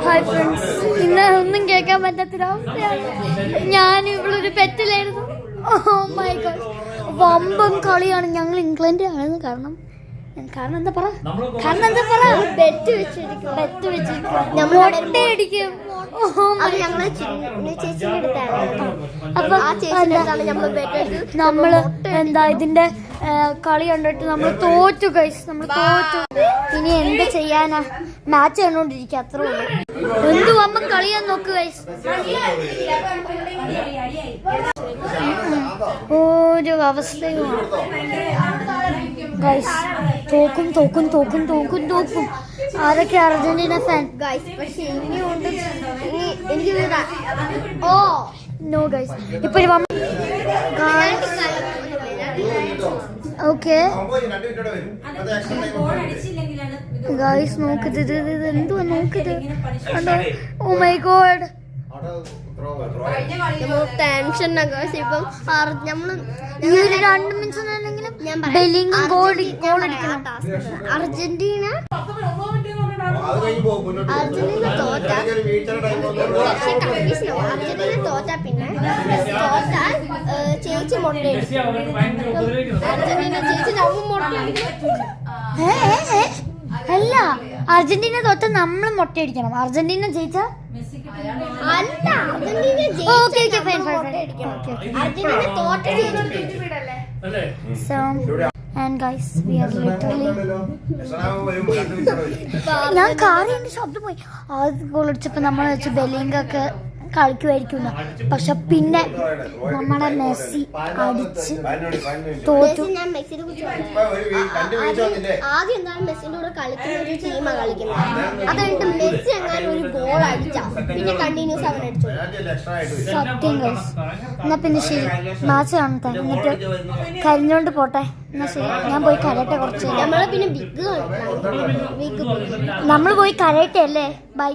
Hi friends, ഇന്ന് ഒന്നും കേൾക്കാൻ പറ്റാത്തൊരവസ്ഥയാണ്. ഞാൻ ഇവളൊരു പെറ്റിലായിരുന്നു. ഓ മൈ ഗോഡ്, വമ്പൻ കളിയാണ്. ഞങ്ങൾ ഇംഗ്ലണ്ട് ആണ്. കാരണം എന്താ പറ ബെറ്റ് വെച്ചിരിക്കും നമ്മൾ ഒട്ടയടിക്കും. നമ്മള് എന്താ ഇതിന്റെ കളി കണ്ടിട്ട് നമ്മൾ തോറ്റു ഗൈസ്, നമ്മൾ തോറ്റു. ഇനി എന്ത് ചെയ്യാനാ, മാച്ച് കണ്ടോണ്ടിരിക്കുക, അത്രേ ഉള്ളൂ. എന്തു വമ്പൻ കളിയാൻ നോക്ക് ഗൈസ്. ഒരു അവസ്ഥയുമാണ് ഗൈസ്. തോക്കും. ആരൊക്കെ അർജന്റീന ഫാൻ ഗൈസ്? പക്ഷെ എനിക്ക് നോ ഗൈസ്. ഇപ്പൊ ഓക്കെ ഗൈസ്, നോക്കിത് എന്തുവാ നോക്കിത്. Oh my God, tension. ഇപ്പം നമ്മള് ഈ ഒരു 2 മിനിറ്റ്സ് ബെല്ലിംഗം ഗോൾ അടിക്കണം. അർജന്റീന തോറ്റ പിന്നെ ചേച്ചി മുട്ടയടിക്കും. അർജന്റീന ചേച്ചി അല്ല, അർജന്റീന തോറ്റ നമ്മൾ മുട്ടയടിക്കണം. അർജന്റീന ജയിച്ച ഞാൻ കാറിന്റെ ശബ്ദം പോയി. അത് ഗോൾ അടിച്ചപ്പോ നമ്മൾ വെച്ച് ബെല്ലിംഗൊക്കെ കളിക്കുമായിരിക്കും. പക്ഷെ പിന്നെ നമ്മുടെ മെസ്സി അടിച്ച് തോറ്റു. ആദ്യം എന്താണ് മെസ്സിന്റെ കൂടെ കളിക്കുന്ന ഒരു ടീമാണ് കളിക്കുന്നത്. അത് കഴിഞ്ഞിട്ട് മെസ്സി എങ്ങാനും ഒരു ഗോൾ അടിച്ചാ പിന്നെ കണ്ടിന്യൂസ് അവൻ അടിച്ചു. സത്യം ഗൈസ്. എന്നാ പിന്നെ ശരി, മാച്ച് കാണട്ടെ, എന്നിട്ട് കരിഞ്ഞോണ്ട് പോട്ടെ. എന്നാ ശരി, ഞാൻ പോയി കരയട്ടെ കുറച്ച്. നമ്മള് പിന്നെ നമ്മൾ പോയി കരയട്ടെ അല്ലേ. ബൈ.